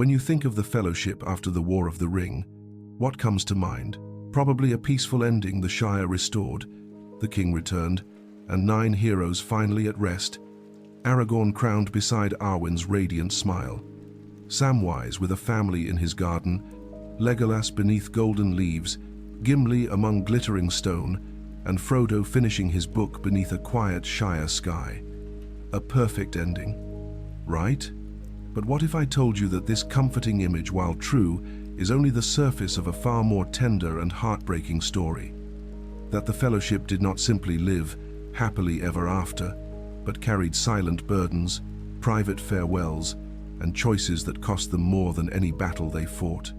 When you think of the Fellowship after the War of the Ring, what comes to mind? Probably a peaceful ending, the Shire restored, the king returned, and 9 heroes finally at rest. Aragorn crowned beside Arwen's radiant smile, Samwise with a family in his garden, Legolas beneath golden leaves, Gimli among glittering stone, and Frodo finishing his book beneath a quiet Shire sky. A perfect ending, right? But what if I told you that this comforting image, while true, is only the surface of a far more tender and heartbreaking story? That the Fellowship did not simply live happily ever after, but carried silent burdens, private farewells, and choices that cost them more than any battle they fought.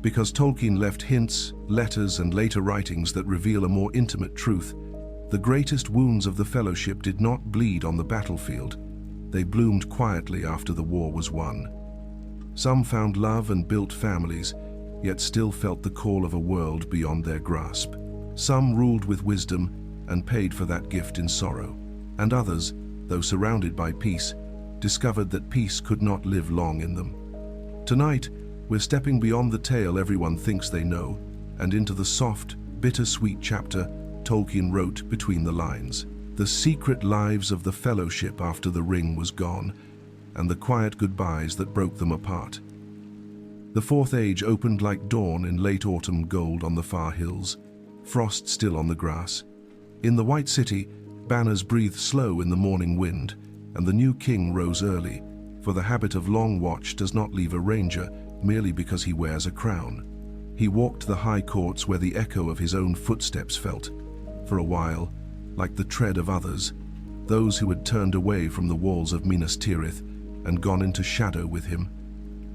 Because Tolkien left hints, letters, and later writings that reveal a more intimate truth, the greatest wounds of the Fellowship did not bleed on the battlefield. They bloomed quietly after the war was won. Some found love and built families, yet still felt the call of a world beyond their grasp. Some ruled with wisdom and paid for that gift in sorrow. And others, though surrounded by peace, discovered that peace could not live long in them. Tonight, we're stepping beyond the tale everyone thinks they know, and into the soft, bittersweet chapter Tolkien wrote between the lines. The secret lives of the Fellowship after the ring was gone, and the quiet goodbyes that broke them apart. The Fourth Age opened like dawn in late autumn gold on the far hills, frost still on the grass. In the White City, banners breathed slow in the morning wind, and the new king rose early, for the habit of long watch does not leave a ranger merely because he wears a crown. He walked the high courts where the echo of his own footsteps felt. For a while, like the tread of others, those who had turned away from the walls of Minas Tirith and gone into shadow with him.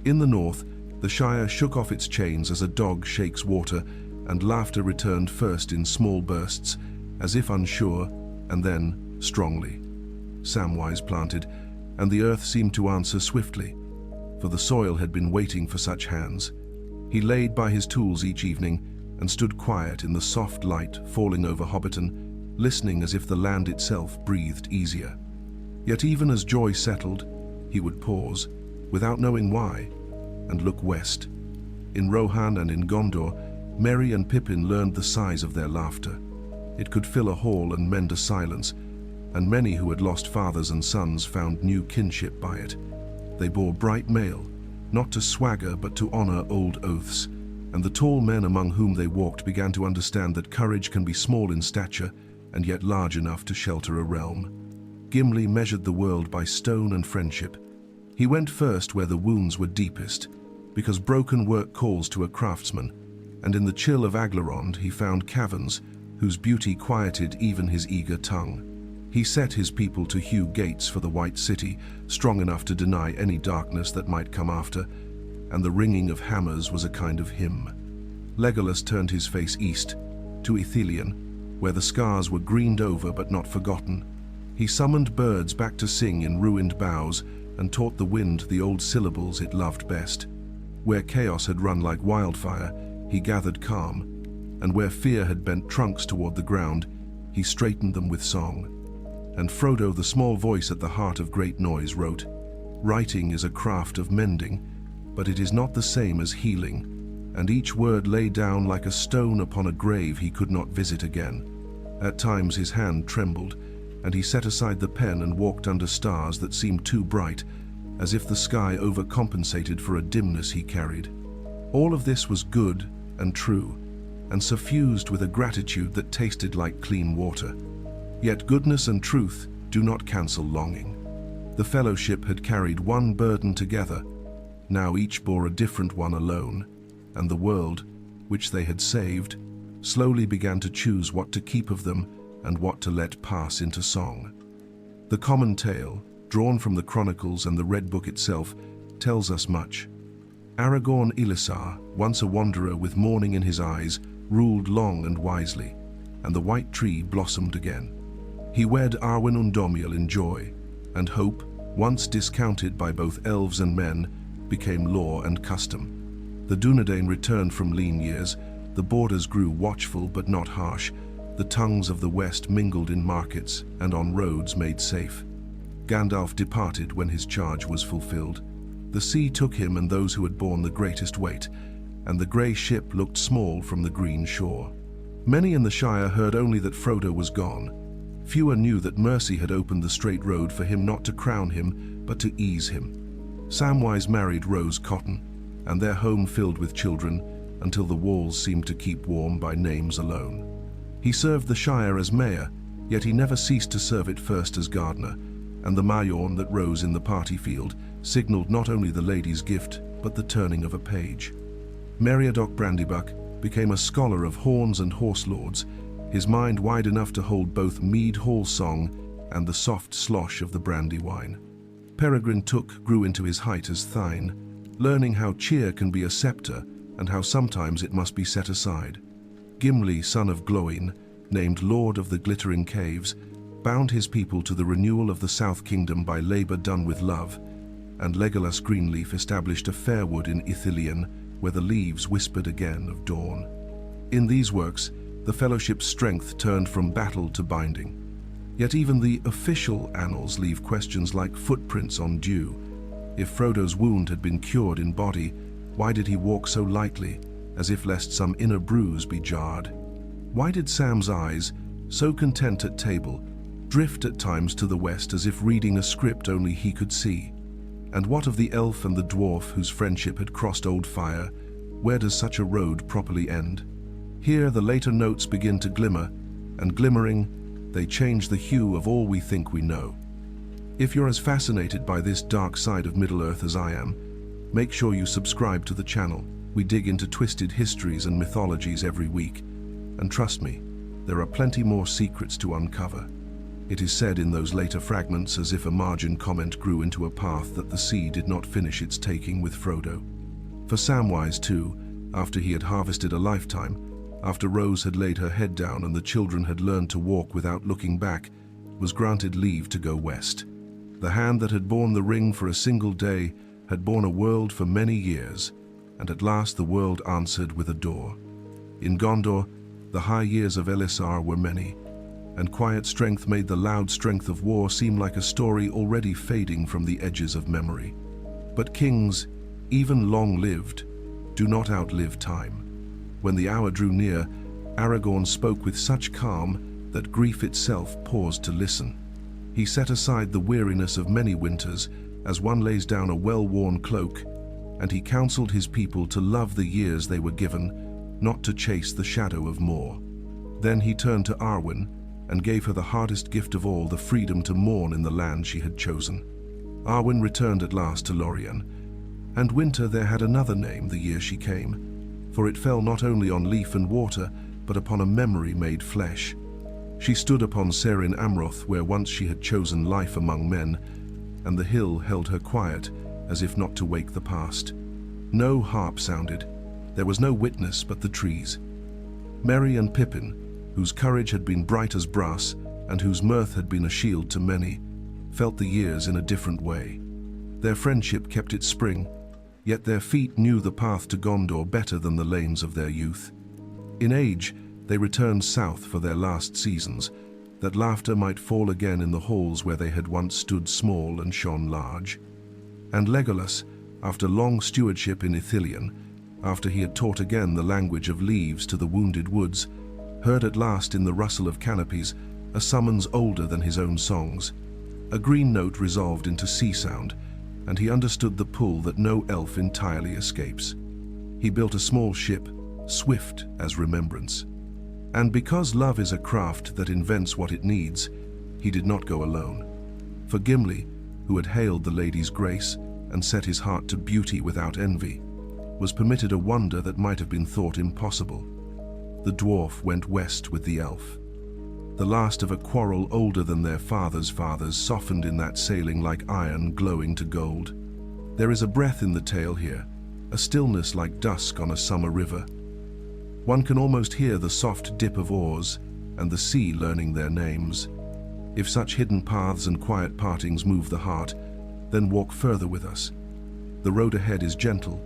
In the north, the Shire shook off its chains as a dog shakes water, and laughter returned first in small bursts, as if unsure, and then strongly. Samwise planted, and the earth seemed to answer swiftly, for the soil had been waiting for such hands. He laid by his tools each evening and stood quiet in the soft light falling over Hobbiton, listening as if the land itself breathed easier. Yet even as joy settled, he would pause, without knowing why, and look west. In Rohan and in Gondor, Merry and Pippin learned the size of their laughter. It could fill a hall and mend a silence, and many who had lost fathers and sons found new kinship by it. They bore bright mail, not to swagger but to honor old oaths, and the tall men among whom they walked began to understand that courage can be small in stature and yet large enough to shelter a realm. Gimli measured the world by stone and friendship. He went first where the wounds were deepest, because broken work calls to a craftsman, and in the chill of Aglarond he found caverns whose beauty quieted even his eager tongue. He set his people to hew gates for the White City, strong enough to deny any darkness that might come after, and the ringing of hammers was a kind of hymn. Legolas turned his face east, to Ithilien, where the scars were greened over but not forgotten. He summoned birds back to sing in ruined boughs and taught the wind the old syllables it loved best. Where chaos had run like wildfire, he gathered calm, and where fear had bent trunks toward the ground, he straightened them with song. And Frodo, the small voice at the heart of great noise, wrote, "Writing is a craft of mending, but it is not the same as healing, and each word lay down like a stone upon a grave he could not visit again." At times his hand trembled, and he set aside the pen and walked under stars that seemed too bright, as if the sky overcompensated for a dimness he carried. All of this was good and true, and suffused with a gratitude that tasted like clean water. Yet goodness and truth do not cancel longing. The Fellowship had carried one burden together. Now each bore a different one alone, and the world, which they had saved, slowly began to choose what to keep of them and what to let pass into song. The common tale, drawn from the Chronicles and the Red Book itself, tells us much. Aragorn Ilisar, once a wanderer with mourning in his eyes, ruled long and wisely, and the White Tree blossomed again. He wed Arwen Undomiel in joy, and hope, once discounted by both elves and men, became law and custom. The Dunedain returned from lean years, the borders grew watchful but not harsh, the tongues of the West mingled in markets and on roads made safe. Gandalf departed when his charge was fulfilled. The sea took him and those who had borne the greatest weight, and the grey ship looked small from the green shore. Many in the Shire heard only that Frodo was gone. Fewer knew that Mercy had opened the straight road for him, not to crown him, but to ease him. Samwise married Rose Cotton, and their home filled with children, until the walls seemed to keep warm by names alone. He served the Shire as mayor, yet he never ceased to serve it first as gardener, and the Majorn that rose in the party field signalled not only the lady's gift, but the turning of a page. Meriadoc Brandybuck became a scholar of horns and horse lords, his mind wide enough to hold both mead hall song and the soft slosh of the brandy wine. Peregrine Took grew into his height as Thine, learning how cheer can be a sceptre and how sometimes it must be set aside. Gimli, son of Gloin, named Lord of the Glittering Caves, bound his people to the renewal of the South Kingdom by labour done with love, and Legolas Greenleaf established a fair wood in Ithilien, where the leaves whispered again of dawn. In these works, the Fellowship's strength turned from battle to binding. Yet even the official annals leave questions like footprints on dew. If Frodo's wound had been cured in body, why did he walk so lightly, as if lest some inner bruise be jarred? Why did Sam's eyes, so content at table, drift at times to the west as if reading a script only he could see? And what of the elf and the dwarf whose friendship had crossed old fire? Where does such a road properly end? Here the later notes begin to glimmer, and glimmering, they change the hue of all we think we know. If you're as fascinated by this dark side of Middle-earth as I am, make sure you subscribe to the channel. We dig into twisted histories and mythologies every week, and trust me, there are plenty more secrets to uncover. It is said in those later fragments as if a margin comment grew into a path that the sea did not finish its taking with Frodo. For Samwise too, after he had harvested a lifetime, after Rose had laid her head down and the children had learned to walk without looking back, was granted leave to go west. The hand that had borne the ring for a single day had borne a world for many years, and at last the world answered with a door. In Gondor, the high years of Elisar were many, and quiet strength made the loud strength of war seem like a story already fading from the edges of memory. But kings, even long-lived, do not outlive time. When the hour drew near, Aragorn spoke with such calm that grief itself paused to listen. He set aside the weariness of many winters as one lays down a well-worn cloak, and he counseled his people to love the years they were given, not to chase the shadow of more. Then he turned to Arwen and gave her the hardest gift of all, the freedom to mourn in the land she had chosen. Arwen returned at last to Lorien, and winter there had another name the year she came, for it fell not only on leaf and water, but upon a memory made flesh. She stood upon Serin Amroth, where once she had chosen life among men, and the hill held her quiet, as if not to wake the past. No harp sounded, there was no witness but the trees. Merry and Pippin, whose courage had been bright as brass, and whose mirth had been a shield to many, felt the years in a different way. Their friendship kept its spring, yet their feet knew the path to Gondor better than the lanes of their youth. In age, they returned south for their last seasons, that laughter might fall again in the halls where they had once stood small and shone large. And Legolas, after long stewardship in Ithilien, after he had taught again the language of leaves to the wounded woods, heard at last in the rustle of canopies a summons older than his own songs. A green note resolved into sea sound, and he understood the pull that no elf entirely escapes. He built a small ship, swift as remembrance. And because love is a craft that invents what it needs, he did not go alone. For Gimli, who had hailed the lady's grace and set his heart to beauty without envy, was permitted a wonder that might have been thought impossible. The dwarf went west with the elf. The last of a quarrel older than their fathers' fathers softened in that sailing like iron glowing to gold. There is a breath in the tale here, a stillness like dusk on a summer river. One can almost hear the soft dip of oars and the sea learning their names. If such hidden paths and quiet partings move the heart, then walk further with us. The road ahead is gentle,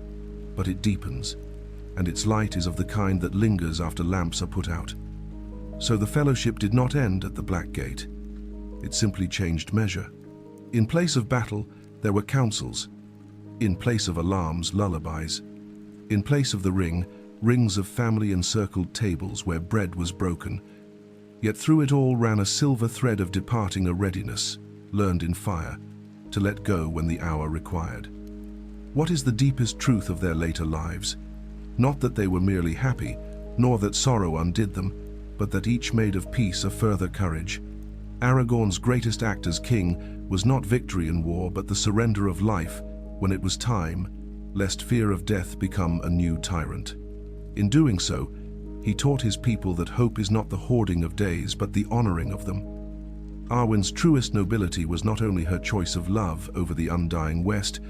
but it deepens, and its light is of the kind that lingers after lamps are put out. So the fellowship did not end at the Black Gate. It simply changed measure. In place of battle, there were councils. In place of alarms, lullabies. In place of the ring, rings of family-encircled tables where bread was broken. Yet through it all ran a silver thread of departing, a readiness, learned in fire, to let go when the hour required. What is the deepest truth of their later lives? Not that they were merely happy, nor that sorrow undid them, but that each made of peace a further courage. Aragorn's greatest act as king was not victory in war, but the surrender of life when it was time, lest fear of death become a new tyrant. In doing so, he taught his people that hope is not the hoarding of days, but the honoring of them. Arwen's truest nobility was not only her choice of love over the undying West,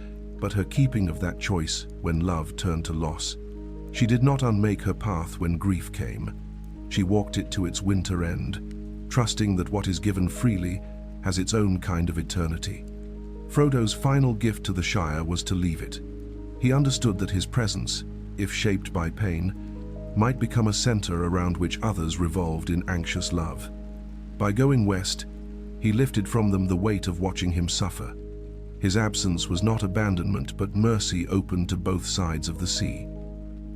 but her keeping of that choice when love turned to loss. She did not unmake her path when grief came. She walked it to its winter end, trusting that what is given freely has its own kind of eternity. Frodo's final gift to the Shire was to leave it. He understood that his presence, if shaped by pain, might become a center around which others revolved in anxious love. By going west, he lifted from them the weight of watching him suffer. His absence was not abandonment, but mercy open to both sides of the sea.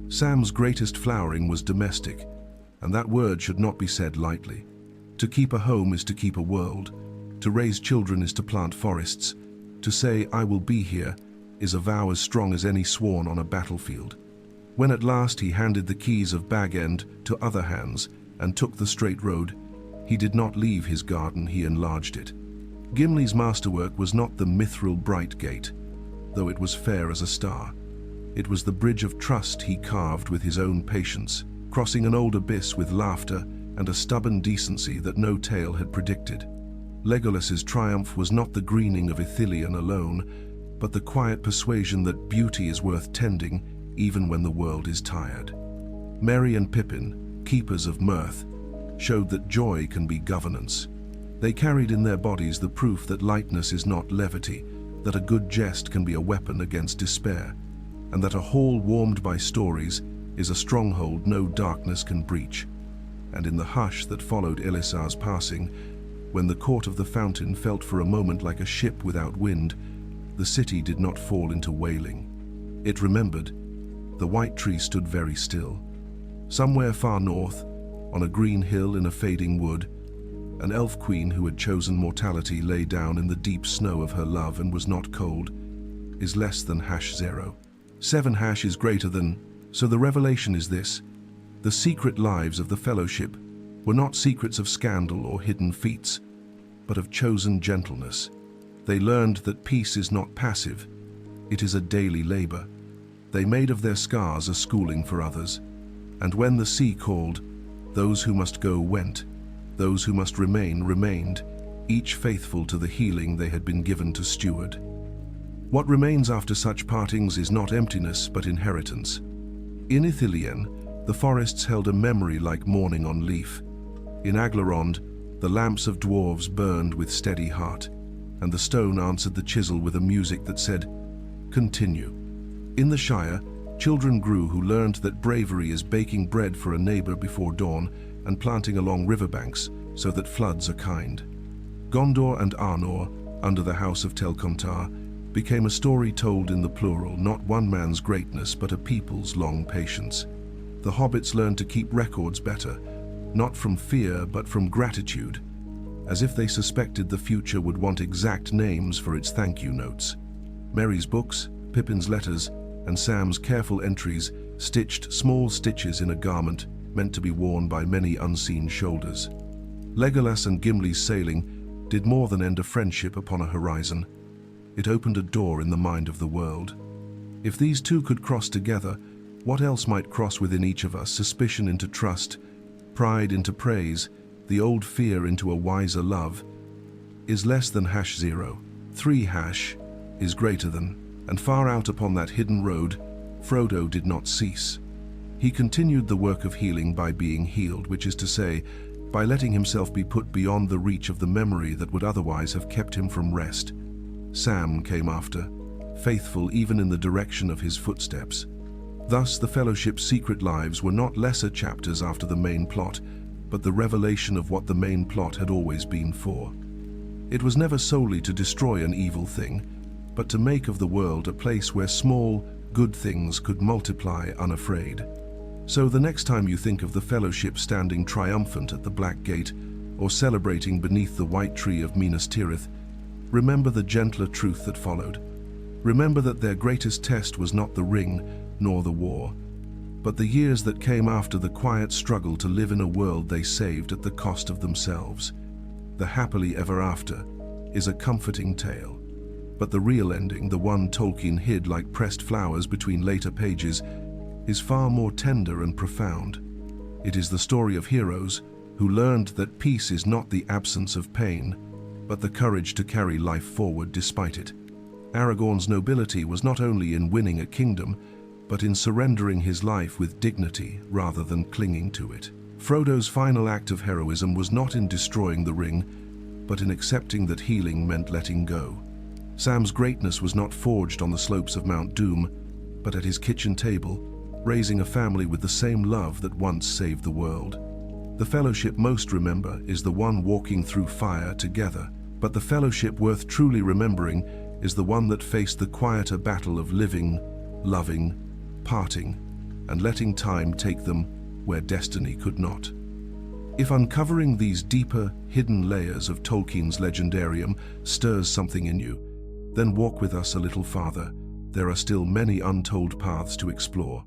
Sam's greatest flowering was domestic, and that word should not be said lightly. To keep a home is to keep a world. To raise children is to plant forests. To say, "I will be here," is a vow as strong as any sworn on a battlefield. When at last he handed the keys of Bag End to other hands and took the straight road, he did not leave his garden, he enlarged it. Gimli's masterwork was not the mithril bright gate, though it was fair as a star. It was the bridge of trust he carved with his own patience, crossing an old abyss with laughter and a stubborn decency that no tale had predicted. Legolas's triumph was not the greening of Ithilien alone, but the quiet persuasion that beauty is worth tending even when the world is tired. Merry and Pippin, keepers of mirth, showed that joy can be governance. They carried in their bodies the proof that lightness is not levity, that a good jest can be a weapon against despair, and that a hall warmed by stories is a stronghold no darkness can breach. And in the hush that followed Elisar's passing, when the court of the fountain felt for a moment like a ship without wind, the city did not fall into wailing. It remembered. The white tree stood very still. Somewhere far north, on a green hill in a fading wood, an elf queen who had chosen mortality lay down in the deep snow of her love and was not cold, is less than #0. 7 is greater than, so the revelation is this: the secret lives of the Fellowship were not secrets of scandal or hidden feats, but of chosen gentleness. They learned that peace is not passive, it is a daily labor. They made of their scars a schooling for others, and when the sea called, those who must go went, those who must remain remained, each faithful to the healing they had been given to steward. What remains after such partings is not emptiness but inheritance. In Ithilien, the forests held a memory like mourning on leaf. In Aglarond, the lamps of dwarves burned with steady heart, and the stone answered the chisel with a music that said, "Continue." In the Shire, children grew who learned that bravery is baking bread for a neighbor before dawn and planting along riverbanks so that floods are kind. Gondor and Arnor, under the house of Telcontar, became a story told in the plural, not one man's greatness but a people's long patience. The hobbits learned to keep records better, not from fear but from gratitude, as if they suspected the future would want exact names for its thank you notes. Merry's books, Pippin's letters, and Sam's careful entries stitched small stitches in a garment meant to be worn by many unseen shoulders. Legolas and Gimli's sailing did more than end a friendship upon a horizon. It opened a door in the mind of the world. If these two could cross together, what else might cross within each of us? Suspicion into trust, pride into praise, the old fear into a wiser love. Is less than #0. 3 is greater than, and far out upon that hidden road, Frodo did not cease. He continued the work of healing by being healed, which is to say, by letting himself be put beyond the reach of the memory that would otherwise have kept him from rest. Sam came after, faithful even in the direction of his footsteps. Thus the Fellowship's secret lives were not lesser chapters after the main plot, but the revelation of what the main plot had always been for. It was never solely to destroy an evil thing, but to make of the world a place where small, good things could multiply unafraid. So the next time you think of the Fellowship standing triumphant at the Black Gate, or celebrating beneath the white tree of Minas Tirith, remember the gentler truth that followed. Remember that their greatest test was not the ring nor the war, but the years that came after the quiet struggle to live in a world they saved at the cost of themselves. The happily ever after is a comforting tale, but the real ending, the one Tolkien hid like pressed flowers between later pages, is far more tender and profound. It is the story of heroes who learned that peace is not the absence of pain, but the courage to carry life forward despite it. Aragorn's nobility was not only in winning a kingdom, but in surrendering his life with dignity rather than clinging to it. Frodo's final act of heroism was not in destroying the ring, but in accepting that healing meant letting go. Sam's greatness was not forged on the slopes of Mount Doom, but at his kitchen table, raising a family with the same love that once saved the world. The Fellowship most remember is the one walking through fire together, but the Fellowship worth truly remembering is the one that faced the quieter battle of living, loving, parting, and letting time take them where destiny could not. If uncovering these deeper, hidden layers of Tolkien's legendarium stirs something in you, then walk with us a little farther. There are still many untold paths to explore.